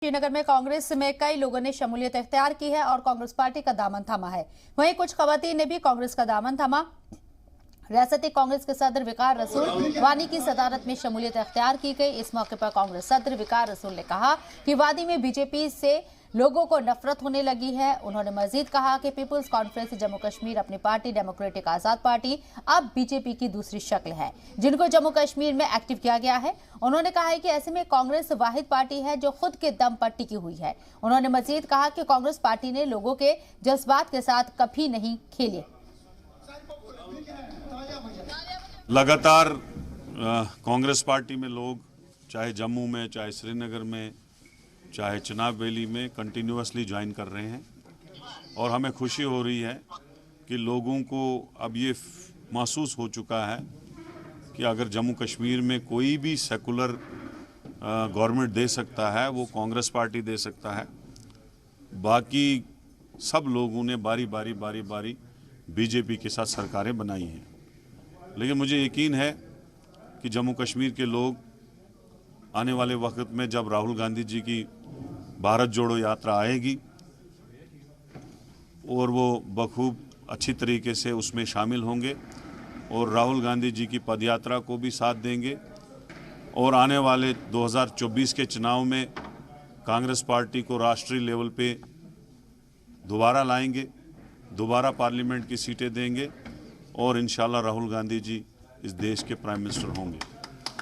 श्रीनगर में कांग्रेस में कई लोगों ने शमूलियत इख्तियार की है और कांग्रेस पार्टी का दामन थामा है। वहीं कुछ खवातीन ने भी कांग्रेस का दामन थामा। रियासती कांग्रेस के सदर विकार रसूल वानी की सदारत में शमूलियत इख्तियार की गई। इस मौके पर कांग्रेस सदर विकार रसूल ने कहा कि वादी में बीजेपी से लोगों को नफरत होने लगी है। उन्होंने मजीद कहा कि पीपुल्स कॉन्फ्रेंस जम्मू कश्मीर अपनी पार्टी डेमोक्रेटिक आजाद पार्टी अब बीजेपी की दूसरी शक्ल है, जिनको जम्मू कश्मीर में एक्टिव किया गया है। उन्होंने कहा है कि ऐसे में कांग्रेस वाहिद पार्टी है जो खुद के दम पर टिकी हुई है। उन्होंने मजीद कहा कि कांग्रेस पार्टी ने लोगों के जज्बात के साथ कभी नहीं खेले। लगातार कांग्रेस पार्टी में लोग चाहे जम्मू में, चाहे श्रीनगर में, चाहे चिनाब वैली में कंटिन्यूअसली ज्वाइन कर रहे हैं और हमें खुशी हो रही है कि लोगों को अब ये महसूस हो चुका है कि अगर जम्मू कश्मीर में कोई भी सेकुलर गवर्नमेंट दे सकता है वो कांग्रेस पार्टी दे सकता है। बाकी सब लोगों ने बारी बारी बीजेपी के साथ सरकारें बनाई हैं, लेकिन मुझे यकीन है कि जम्मू कश्मीर के लोग आने वाले वक्त में जब राहुल गांधी जी की भारत जोड़ो यात्रा आएगी और वो बखूब अच्छी तरीके से उसमें शामिल होंगे और राहुल गांधी जी की पदयात्रा को भी साथ देंगे और आने वाले 2024 के चुनाव में कांग्रेस पार्टी को राष्ट्रीय लेवल पे दोबारा लाएंगे, दोबारा पार्लियामेंट की सीटें देंगे और इंशाल्लाह राहुल गांधी जी इस देश के प्राइम मिनिस्टर होंगे।